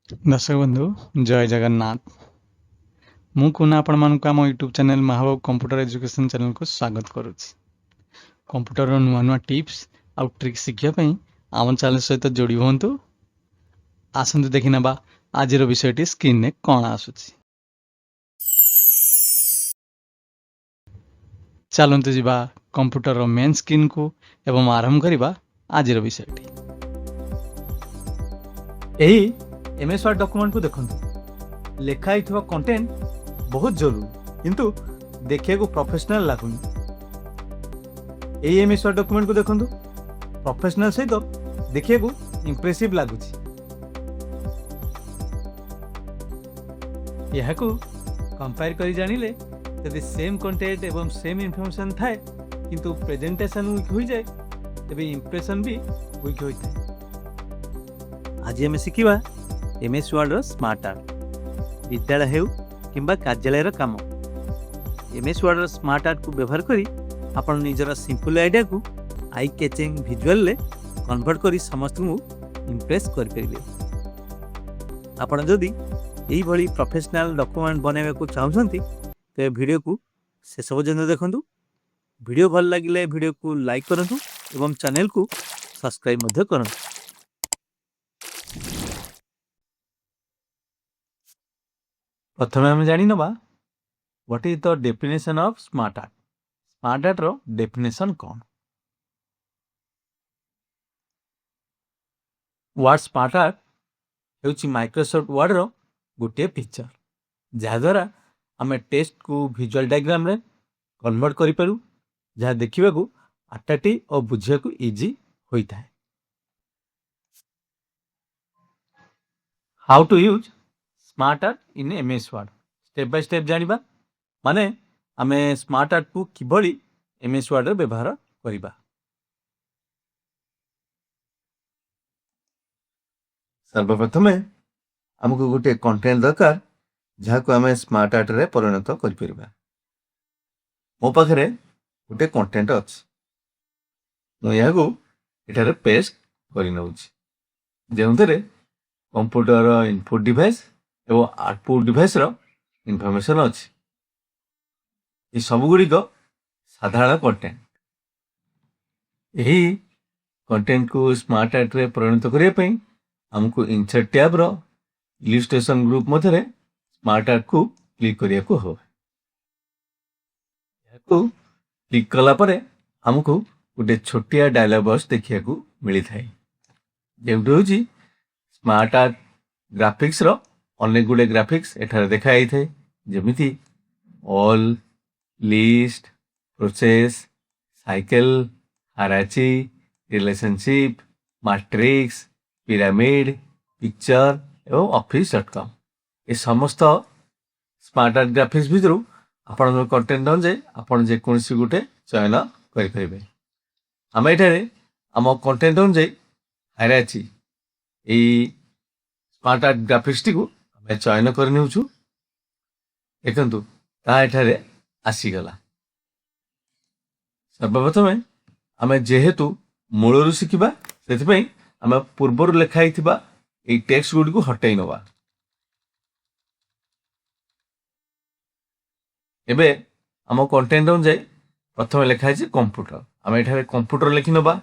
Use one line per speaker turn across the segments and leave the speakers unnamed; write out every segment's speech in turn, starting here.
दर्शक बंधु जय जगन्नाथ। मु कुना आपण मानक आम YouTube channel Mahababu computer education channel को स्वागत करुच्ची। कंप्यूटर नुआ नुआ टिप्स आउ ट्रिक्स शिखिया आम चैनल सहित जोड़ी हुंतु। आसंतु देखि नबा आजिर विषयटी स्क्रीन ने कौन आसुची। चलंतु जिबा कंप्यूटर मेन स्क्रीन को एवं आरंभ करिबा आजिर विषयटी।
एही एमएस वर्ड डॉक्यूमेंट को देखंतु लेखा कंटेंट बहुत जरूरी किंतु देखिए को प्रोफेशनल लागुनी। एही एमएस वर्ड डॉक्यूमेंट को देखंतु प्रोफेशनल सहित देखिए को इंप्रेसिव लागुची। यह को कंपेयर करी जानिले यदि सेम कंटेंट एवं सेम इन्फॉर्मेशन थाए किंतु प्रेजेंटेशन वीक हो जाए तबे इंप्रेशन भी वीक होता है। आज आम शिखा एमएस वर्ड स्मार्ट आर्ट विद्यालय हो किंबा कार्यालय काम। एमएस वर्ड स्मार्ट आर्ट को व्यवहार करी आपण निजर सिंपल आइडिया को आई कैचिंग विजुअल ले कन्वर्ट करी समस्त को इंप्रेस कर परिबे। आपण जदि एही भली प्रोफेशनल डॉक्यूमेंट बनावे को चाहउछंती ते वीडियो को शेष पर्यंत देखंतु। वीडियो भल लागिले वीडियो को लाइक करंतु एवं चैनल को सब्सक्राइब मध्य करंतु। प्रथम आम जानी नवा what is the definition of smart art. Smart art रो डेफिनेशन कौन? वर्ड स्मार्ट आर्ट हेउची माइक्रोसॉफ्ट वर्ड रो गोटे फीचर जहा द्वारा आम टेक्स्ट को विजुअल डायग्राम रे कन्वर्ट करि पारू, जहा देखिबा को अट्रैक्टिव और बुझिया को इजी होइता है। How to use smart art in MS Word step by step जानिबा माने आमे स्मार्ट आर्ट को किभली एमएस वर्ड रे व्यवहार करिबा। सर्वप्रथमे हमको गोटे कंटेंट दरकार जहा को आमे स्मार्ट आर्ट रे परिणत करि परिबा। मो पाखरे गोटे कंटेंट अछि, नो या को एटारे पेस्ट करि नउछि जेउतरे कंप्यूटर इनपुट डिवाइस एवं आउटपुट डिवाइस रो इनफॉरमेशन अछि। ये सब गुड़िक साधारण कंटेंट। यही कंटेंट को स्मार्ट आर्ट रे परिणत करिया पई हमको इंसर्ट टैब रो इलस्ट्रेशन ग्रुप मधरे स्मार्ट आर्ट को क्लिक करिया को हो। याको क्लिक कला परे हमको गोटे छोटिया डायलॉग बॉक्स देखिया को मिली थाई जेउटो होची स्मार्ट आर्ट ग्राफिक्स रो अनेक गुड़े ग्राफिक्स एठारे देखा थे जमिति all, list, process, cycle, hierarchy, relationship, matrix, pyramid, picture एवं office.com ये समस्त स्मार्ट आर्ट ग्राफिक्स भितर आपण कंटेंट अनुसार आपण जे कोनसी गुटे चयन करि परिबे। हम एठारे हम कंटेंट अनुसार हायरार्ची ए स्मार्ट आर्ट ग्राफिक्स टी को हमें चयन कर नेउछु। देखंतु ता एठारे आसीगला। सर्वप्रथमे हमें जेहेतु मूलरू शिखिबा सेति पई हमें पूर्वर लेखा हिथिबा ए टेक्स्ट गुडी को हटाई नबा। एबे हम कंटेंट अनुसार प्रथम लेखा है कंप्यूटर, हमें एठारे कंप्यूटर लिखि नबा।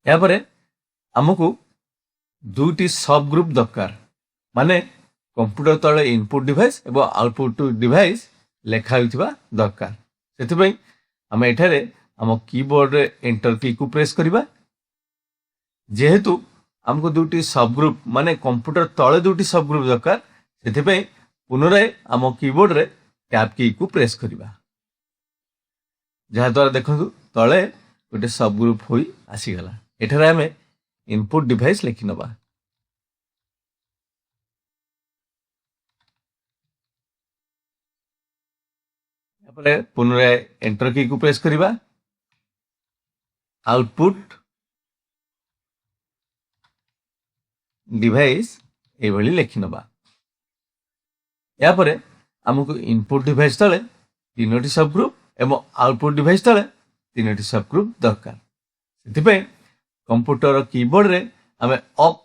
या परे हमको दुटी सब ग्रुप दरकार माने कंप्यूटर तले इनपुट डिवाइस एवं आउटपुट डिवाइस लेखा होइथिबा दरकार। सेति पई हम एठारे हम कीबोर्ड रे एंटर की को प्रेस करिबा। जेहेतु हमको दुटी सब ग्रुप माने कंप्यूटर तले दुटी सब ग्रुप दरकार सेति पई पुनराय हम कीबोर्ड रे टैब की को प्रेस करिबा, जहा द्वारा देखंतु तले गोटे सब ग्रुप होई आसी गला। एठारे हमें इनपुट डिवाइस लिखि नबा। यापरे पुनराय एंटर की को प्रेस करिबा। आउटपुट डिवाइस ए भली लिखि नबा। यापरे हमको इनपुट डिवाइस तले तीनोटी सब ग्रुप एवं आउटपुट डिवाइस तले तीनोटी सब ग्रुप दरकार। सेति पई कंप्यूटर कीबोर्ड रे आमे अप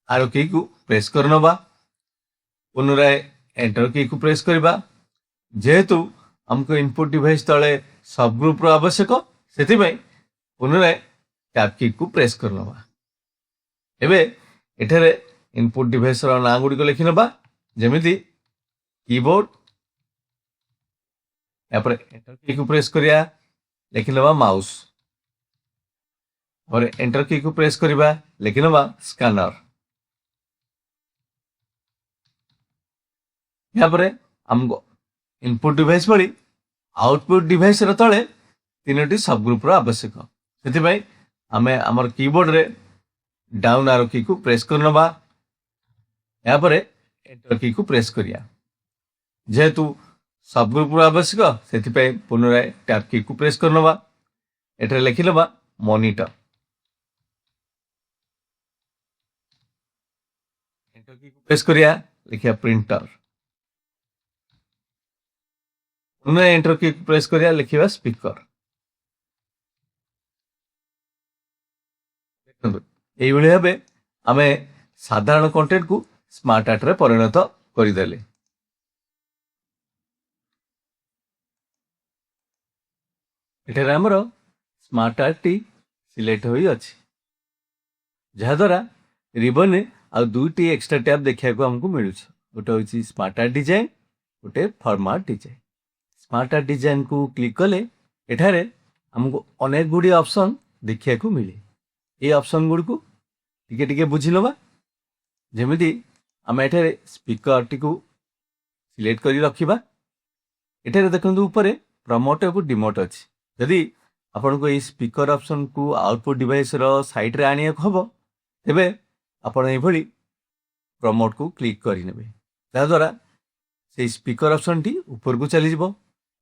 आरो की को प्रेस करनबा पुनराय एंटर की को प्रेस करबा जेहेतु हमको इनपुट डिवाइस तले सब ग्रुप रो आवश्यक सेति भाई पुनराय टैब की को प्रेस करनबा एबे एठारे इनपुट डिवाइस रो ना गुडी को लिखिनबा जेमिति कीबोर्ड यापर एंटर की को प्रेस करिया लिखिनबा माउस और एंटर की को प्रेस करबा लिखिनबा स्कैनर यापर हमको इनपुट डिवाइस भली आउटपुट डिवाइस रो तळे तीनोटी सब ग्रुप रो आवश्यक सेति भाई हमें हमर कीबोर्ड रे डाउन आरो की को प्रेस करनबा यापर एंटर की को प्रेस करिया जेहेतु सब ग्रुप रो आवश्यक सेति भाई पुनराय टैब की को प्रेस करनबा एठरे लिखिनबा मॉनिटर एंटर की को प्रेस करिया लिखिया प्रिंटर पुनः एंटर की प्रेस करिया लिखिबा स्पीकर एई भली भाबे आमे साधारण कंटेंट को स्मार्ट आर्ट रे परिणत करि देले एठारे हमर स्मार्ट आर्ट टी सिलेक्ट होई अछि जहा द्वारा रिबन आ दुईटी एक्स्ट्रा टैब देखिया को हमको मिलु छ गोटे होची स्मार्ट आर्ट डिजाइन गोटे format design smart art design को क्लिक कले एठारे हमको अनेक गुडी ऑप्शन देखिया को मिले ए ऑप्शन गुड को टिके टिके बुझी लबा जेमिति हम एठारे स्पीकर टी को सिलेक्ट करी रखिबा एठारे देखंतु ऊपर प्रमोट और डिमोट अछि यदि आपन को ए स्पीकर ऑप्शन को आउटपुट डिवाइस रो साइड रे आनिया को हबो तेबे आपन ए भली प्रमोट को क्लिक करि नेबे ता द्वारा से स्पीकर ऑप्शन टी ऊपर को चली जिवो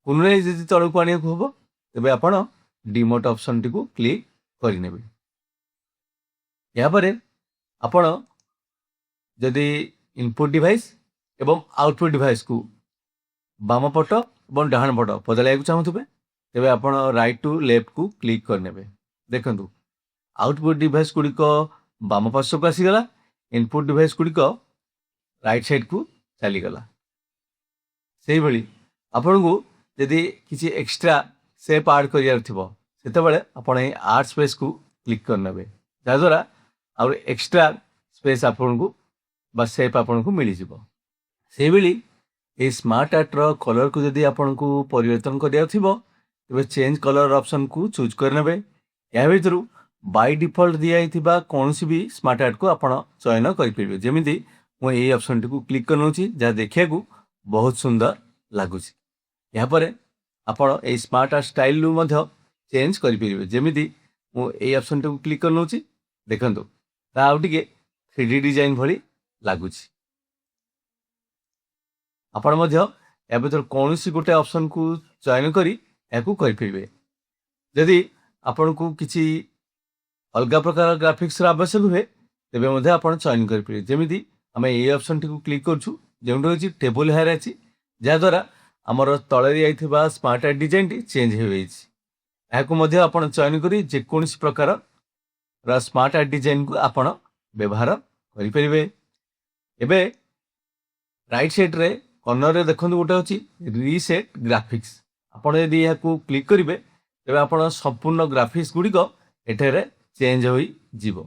पुनः जदि तळକୁ आनिया को हबो तेबे आपन डिमोट ऑप्शन टी को क्लिक करि नेबे या परे आपन जदि इनपुट डिवाइस एवं आउटपुट डिवाइस को बाम पट एवं डाहाण पट बदलाय को चाहुथबे तेबे आपन राइट टू लेफ्ट को क्लिक कर नेबे देखंतु आउटपुट डिवाइस गुडी को बाम पार्श्व को आसी गला इनपुट डिवाइस गुडी को राइट साइड को चली गला सेही भली आपन को यदि किसी एक्स्ट्रा शेप ऐड करियार थिबो सेते बेले आपन ए आर्ट स्पेस को क्लिक कर नेबे जा द्वारा और एक्स्ट्रा स्पेस आपन को बा शेप आपन को मिली जिवो सेही भली ए स्मार्ट आर्ट रो कलर को यदि आपन को परिवर्तन करियार थिबो तबे चेंज कलर ऑप्शन को चूज कर नेबे या भितरु बाय डिफॉल्ट दिया हिथिबा कोनसी भी स्मार्ट आर्ट को आपण चयन करि परिबे जेमिति मो ए ऑप्शन को क्लिक करनोची जा देखिया को बहुत सुंदर लागुची या परे आपण ए स्मार्ट आर्ट स्टाइल नु मध्य चेंज करि परिबे जेमिति मो ए ऑप्शन को क्लिक करनोची देखंतु ता आउटिके 3D डिजाइन भली लागुची आपण मध्य या भितर कोनसी गोटे ऑप्शन को चयन करी याकू करि परिबे यदि आपण को किछि अलगा प्रकार ग्राफिक्स रा आवश्यक हुए तेबे मध्ये आपण चयन करि परिबे जेमिति हमें ए ऑप्शन को क्लिक करछु जेउन रहछि टेबल हायर अछि जा द्वारा हमर तळे आइथिबा स्मार्ट आर्ट डिजाइन टी चेंज हो गइछि याकू मध्ये आपण चयन करी जे कोनसी प्रकार रा स्मार्ट आर्ट डिजाइन को आपण व्यवहार करि परिबे एबे राइट साइड रे कॉर्नर रे देखंतु गोटे अछि रीसेट ग्राफिक्स आपण यदि याकू क्लिक करिवे तेबे आपण संपूर्ण ग्राफिक्स गुडी को एठेरे चेंज होई जीवो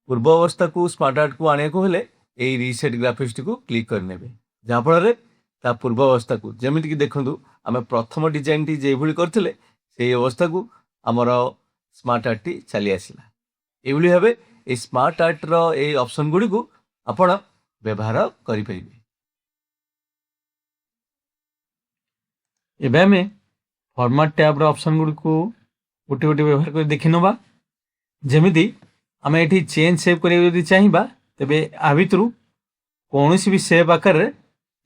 पूर्व अवस्था को स्मार्ट आर्ट को आने को हेले ए रीसेट ग्राफिक्स को क्लिक कर नेबे जा फल ता पूर्व अवस्था को जेमिति कि देखंतु आमे प्रथम डिजाइन टी जे भली करथिले सेही अवस्था को हमर स्मार्ट आर्ट टी चली आसिला एभली भाबे ए स्मार्ट आर्ट रो ए ऑप्शन गुडी को आपण व्यवहार करि परिबे एबे हमें फॉर्मेट टैब रो ऑप्शन गुडी को गोटे गोटे व्यवहार कर देखि नबा जेमिति आमे एठी चेंज शेप करियो यदि चाहिबा तबे आ भितरु कोनोसी भी शेप आकार रे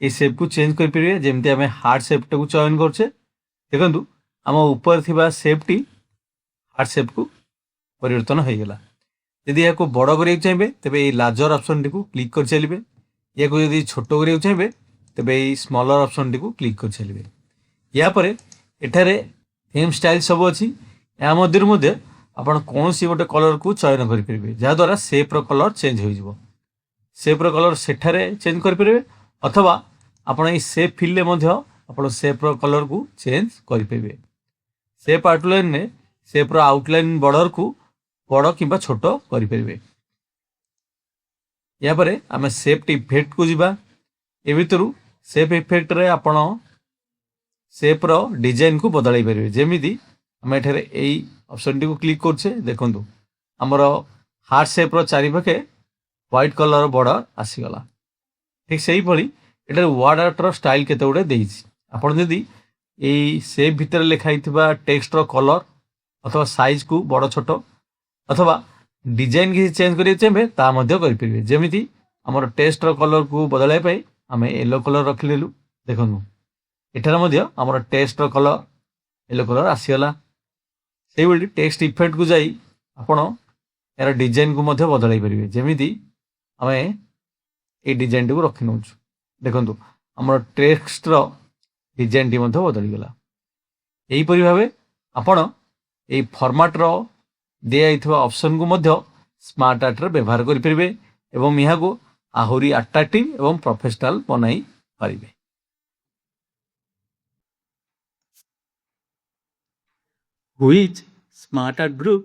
ए शेप को चेंज कर परिबे जेमिति आमे हार्ट शेप को चयन करछे देखंतु हम ऊपर थिबा शेप टी हार्ट शेप को परिवर्तन हो गेला यदि या को बड़ करियो चाहिबे तबे ए लार्जर ऑप्शन टी को क्लिक कर चलिबे या को यदि छोटो करियो चाहिबे तबे ए स्मॉलर ऑप्शन टी को क्लिक कर चलिबे या परे एठारे थीम स्टाइल सब अछि या मध्य ଆପଣ କୌଣସି ଗୋଟେ କଲରକୁ ଚୟନ କରିପାରିବେ, ଯାହାଦ୍ୱାରା ସେପ୍ର କଲର ଚେଞ୍ଜ ହୋଇଯିବ। ସେପ୍ର କଲର ସେଠାରେ ଚେଞ୍ଜ କରିପାରିବେ, ଅଥବା ଆପଣ ଏଇ ସେପ୍ ଫିଲ୍ଡରେ ମଧ୍ୟ ଆପଣ ସେପ୍ର କଲରକୁ ଚେଞ୍ଜ କରିପାରିବେ। ସେପ୍ ଆଉଟଲାଇନ୍ରେ ସେପ୍ର ଆଉଟଲାଇନ୍ ବର୍ଡରକୁ ବଡ଼ କିମ୍ବା ଛୋଟ କରିପାରିବେ। ଏହାପରେ ଆମେ ସେପ୍ ଇଫେକ୍ଟକୁ ଯିବା। ଏ ଭିତରୁ ସେପ୍ ଇଫେକ୍ଟରେ ଆପଣ ସେପ୍ର ଡିଜାଇନକୁ ବଦଳାଇ ପାରିବେ। ଯେମିତି ଆମେ ଏଠାରେ ଏଇ ଅପସନଟିକୁ କ୍ଲିକ୍ କରୁଛେ, ଦେଖନ୍ତୁ ଆମର ହାର୍ଟ ସେପ୍ର ଚାରିପାଖେ ହ୍ୱାଇଟ୍ କଲର ବର୍ଡର ଆସିଗଲା। ଠିକ୍ ସେଇଭଳି ଏଠାରେ ୱାର୍ଡ ଆର୍ଟର ଷ୍ଟାଇଲ କେତେ ଗୁଡ଼ିଏ ଦେଇଛି। ଆପଣ ଯଦି ଏଇ ସେପ୍ ଭିତରେ ଲେଖା ହେଇଥିବା ଟେକ୍ସଟର କଲର ଅଥବା ସାଇଜକୁ ବଡ଼ ଛୋଟ ଅଥବା ଡିଜାଇନ କିଛି ଚେଞ୍ଜ କରିବାକୁ ଚାହିଁବେ ତାହା ମଧ୍ୟ କରିପାରିବେ। ଯେମିତି ଆମର ଟେକ୍ସଟର କଲରକୁ ବଦଳାଇବା ପାଇଁ ଆମେ ୟେଲୋ କଲର ରଖିନେଲୁ, ଦେଖନ୍ତୁ ଏଠାରେ ମଧ୍ୟ ଆମର ଟେକ୍ସଟର କଲର ୟେଲୋ କଲର ଆସିଗଲା। ସେଇଭଳି ଟେକ୍ସଟ ଇଫେକ୍ଟକୁ ଯାଇ ଆପଣ ଏହାର ଡିଜାଇନକୁ ମଧ୍ୟ ବଦଳାଇ ପାରିବେ। ଯେମିତି ଆମେ এই ଡିଜାଇନଟିକୁ ରଖି ନେଉଛୁ, ଦେଖନ୍ତୁ ଆମର ଟେକ୍ସଟର ଡିଜାଇନଟି ମଧ୍ୟ ବଦଳିଗଲା। ଏହିପରି ଭାବେ ଆପଣ এই ଫର୍ମାଟର ଦିଆଯାଇଥିବା ଅପସନକୁ ମଧ୍ୟ ସ୍ମାର୍ଟ ଆର୍ଟରେ ବ୍ୟବହାର କରିପାରିବେ ଏବଂ ଏହାକୁ ଆହୁରି ଆଟ୍ରାକ୍ଟିଭ ଏବଂ ପ୍ରଫେସନାଲ ବନାଇ ପାରିବେ।
Which smart art group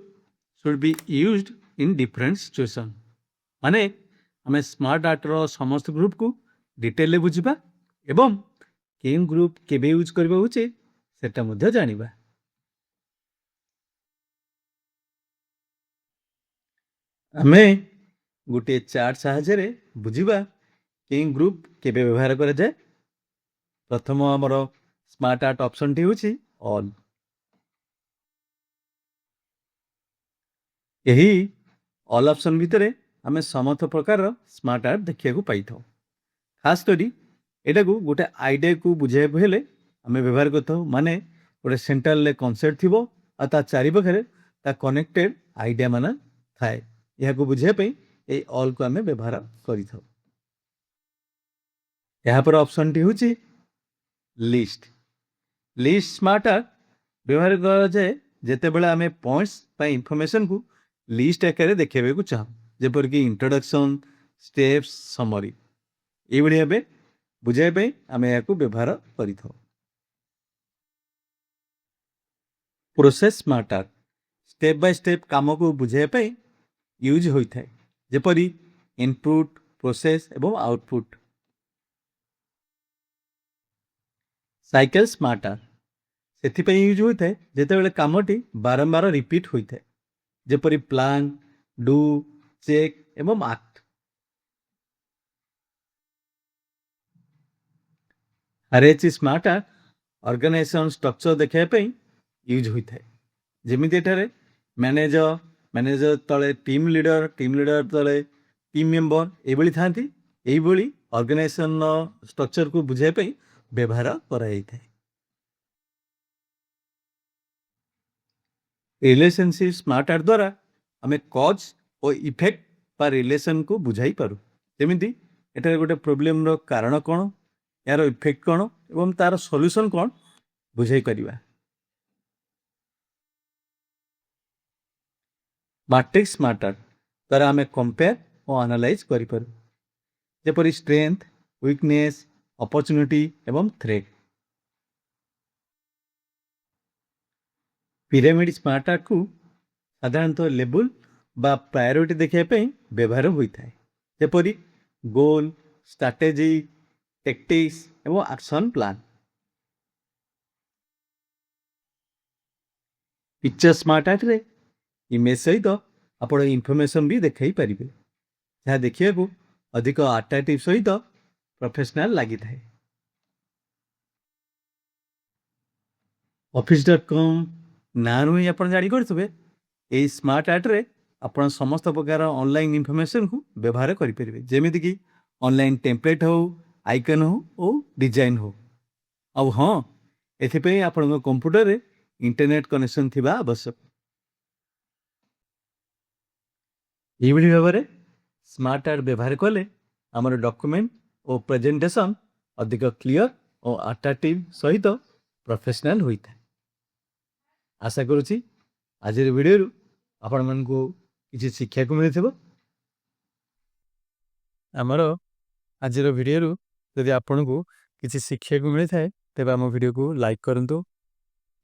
should be used in different situation? ମାନେ ଆମେ ସ୍ମାର୍ଟ ଆର୍ଟର ସମସ୍ତ ଗ୍ରୁପକୁ ଡିଟେଲରେ ବୁଝିବା ଏବଂ କେଉଁ ଗ୍ରୁପ କେବେ ୟୁଜ୍ କରିବା ଉଚିତ ସେଟା ମଧ୍ୟ ଜାଣିବା। ଆମେ ଗୋଟିଏ ଚାର୍ଟ ସାହାଯ୍ୟରେ ବୁଝିବା କେଉଁ ଗ୍ରୁପ କେବେ ବ୍ୟବହାର କରାଯାଏ। ପ୍ରଥମ ଆମର ସ୍ମାର୍ଟ ଆର୍ଟ ଅପସନଟି ହେଉଛି ଅଲ୍। ଏହି ଅଲ୍ ଅପସନ୍ ଭିତରେ ଆମେ ସମସ୍ତ ପ୍ରକାରର ସ୍ମାର୍ଟ ଆର୍ଟ ଦେଖିବାକୁ ପାଇଥାଉ। ଖାସ କରି ଏଟାକୁ ଗୋଟେ ଆଇଡ଼ିଆକୁ ବୁଝାଇବାକୁ ହେଲେ ଆମେ ବ୍ୟବହାର କରିଥାଉ। ମାନେ ଗୋଟେ ସେଣ୍ଟ୍ରାଲରେ କନସେପ୍ଟ ଥିବ ଆଉ ତା ଚାରିପାଖରେ ତା କନେକ୍ଟେଡ ଆଇଡ଼ିଆ ମାନ ଥାଏ। ଏହାକୁ ବୁଝାଇବା ପାଇଁ এই ଅଲ୍କୁ ଆମେ ବ୍ୟବହାର କରିଥାଉ। ଏହାପରେ ଅପସନଟି ହେଉଛି ଲିଷ୍ଟ। ଲିଷ୍ଟ ସ୍ମାର୍ଟ ଆର୍ଟ ବ୍ୟବହାର କରାଯାଏ ଯେତେବେଳେ ଆମେ ପଏଣ୍ଟସ୍ ବା ଇନଫର୍ମେସନକୁ ଲିଷ୍ଟ ଆକାରରେ ଦେଖାଇବାକୁ ଚାହୁଁ, ଯେପରିକି ଇଣ୍ଟ୍ରୋଡକ୍ସନ, ଷ୍ଟେପ୍ସ, ସମରି। ଏଇଭଳି ଭାବେ ବୁଝାଇବା ପାଇଁ ଆମେ ଏହାକୁ ବ୍ୟବହାର କରିଥାଉ। Process smart art step by step କାମକୁ ବୁଝାଇବା ପାଇଁ ୟୁଜ୍ ହୋଇଥାଏ, ଯେପରି ଇନପୁଟ, ପ୍ରୋସେସ ଏବଂ ଆଉଟପୁଟ। ସାଇକେଲ ସ୍ମାର୍ଟ ଆର୍ଟ ସେଥିପାଇଁ ୟୁଜ୍ ହୋଇଥାଏ ଯେତେବେଳେ କାମଟି ବାରମ୍ବାର ରିପିଟ୍ ହୋଇଥାଏ, ଯେପରି ପ୍ଲାନ୍, ଡୁ, ଚେକ୍ ଏବଂ ଆକ୍ଟ। ଆରଏଚି ସ୍ମାର୍ଟ ଆର୍ଟ ଅର୍ଗାନାଇଜେସନ ଷ୍ଟ୍ରକ୍ଚର ଦେଖାଇବା ପାଇଁ ୟୁଜ୍ ହୋଇଥାଏ। ଯେମିତି ଏଠାରେ ମ୍ୟାନେଜର ତଳେ ଟିମ୍ ଲିଡର ତଳେ ଟିମ୍ ମେମ୍ବର ଏଇଭଳି ଥାନ୍ତି। ଏଇଭଳି ଅର୍ଗାନାଇଜେସନର ଷ୍ଟ୍ରକ୍ଚରକୁ ବୁଝାଇବା ପାଇଁ ବ୍ୟବହାର କରାଯାଇଥାଏ। ରିଲେସନସିପ୍ ସ୍ମାର୍ଟ ଆର୍ଟ ଦ୍ୱାରା ଆମେ କଜ୍ ଓ ଇଫେକ୍ଟ ବା ରିଲେସନକୁ ବୁଝାଇ ପାରୁ। ଯେମିତି ଏଠାରେ ଗୋଟେ ପ୍ରୋବ୍ଲେମର କାରଣ କ'ଣ, ଏହାର ଇଫେକ୍ଟ କ'ଣ ଏବଂ ତାର ସଲ୍ୟୁସନ କ'ଣ ବୁଝାଇ ପାରିବା। ମାଟ୍ରିକ୍ସ ସ୍ମାର୍ଟ ଆର୍ଟ ଦ୍ୱାରା ଆମେ କମ୍ପେୟାର ଓ ଆନାଲାଇଜ କରିପାରୁ, ଯେପରି ଷ୍ଟ୍ରେନ୍ଥ, ୱିକନେସ୍, ଅପରଚ୍ୟୁନିଟି ଏବଂ ଥ୍ରେଟ୍। ପିରାମିଡ ସ୍ମାର୍ଟ ଆର୍ଟକୁ ସାଧାରଣତଃ ଲେବୁଲ ବା ପ୍ରାୟୋରିଟି ଦେଖିବା ପାଇଁ ବ୍ୟବହାର ହୋଇଥାଏ, ଯେପରି ଗୋଲ, ଷ୍ଟ୍ରାଟେଜି, ଟେକ୍ଟିକ୍ସ ଏବଂ ଆକ୍ସନ ପ୍ଲାନ୍। ପିକ୍ଚର ସ୍ମାର୍ଟ ଆର୍ଟରେ ଇମେଜ ସହିତ ଆପଣ ଇନଫର୍ମେସନ ବି ଦେଖାଇ ପାରିବେ, ଯାହା ଦେଖିବାକୁ ଅଧିକ ଆଟ୍ରାକ୍ଟିଭ ସହିତ ପ୍ରଫେସନାଲ ଲାଗିଥାଏ। office.com ନାଁରୁ ହିଁ ଆପଣ ଜାଣିପାରୁଥିବେ ଏହି ସ୍ମାର୍ଟ ଆର୍ଟରେ ଆପଣ ସମସ୍ତ ପ୍ରକାର ଅନଲାଇନ ଇନଫର୍ମେସନକୁ ବ୍ୟବହାର କରିପାରିବେ, ଯେମିତିକି ଅନଲାଇନ ଟେମ୍ପଲେଟ୍ ହେଉ, ଆଇକନ୍ ହେଉ ଓ ଡିଜାଇନ ହେଉ। ଆଉ ହଁ, ଏଥିପାଇଁ ଆପଣଙ୍କ କମ୍ପ୍ୟୁଟରରେ ଇଣ୍ଟରନେଟ୍ କନେକ୍ସନ ଥିବା ଆବଶ୍ୟକ। ଏହିଭଳି ଭାବରେ ସ୍ମାର୍ଟ ଆର୍ଟ ବ୍ୟବହାର କଲେ ଆମର ଡକ୍ୟୁମେଣ୍ଟ ଓ ପ୍ରେଜେଣ୍ଟେସନ ଅଧିକ କ୍ଲିଅର ଓ ଆଟ୍ରାକ୍ଟିଭ ସହିତ ପ୍ରଫେସନାଲ ହୋଇଥାଏ। ଆଶା କରୁଛି ଆଜିର ଭିଡ଼ିଓରୁ
ଆପଣମାନଙ୍କୁ କିଛି ଶିଖିବାକୁ ମିଳିଥିବ। ଆମର ଆଜିର ଭିଡ଼ିଓରୁ ଯଦି ଆପଣଙ୍କୁ କିଛି ଶିଖିବାକୁ ମିଳିଥାଏ ତେବେ ଆମ ଭିଡ଼ିଓକୁ ଲାଇକ୍ କରନ୍ତୁ।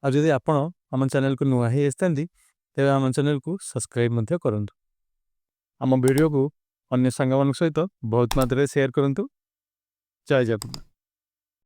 ଆଉ ଯଦି ଆପଣ ଆମ ଚ୍ୟାନେଲକୁ ନୂଆ ହେଇ ଆସିଥାନ୍ତି ତେବେ ଆମ ଚ୍ୟାନେଲକୁ ସବସ୍କ୍ରାଇବ୍ ମଧ୍ୟ କରନ୍ତୁ। ଆମ ଭିଡ଼ିଓକୁ ଅନ୍ୟ ସାଙ୍ଗମାନଙ୍କ ସହିତ ବହୁତ ମାତ୍ରାରେ ସେୟାର କରନ୍ତୁ। ଜୟ ଜଗନ୍ନାଥ।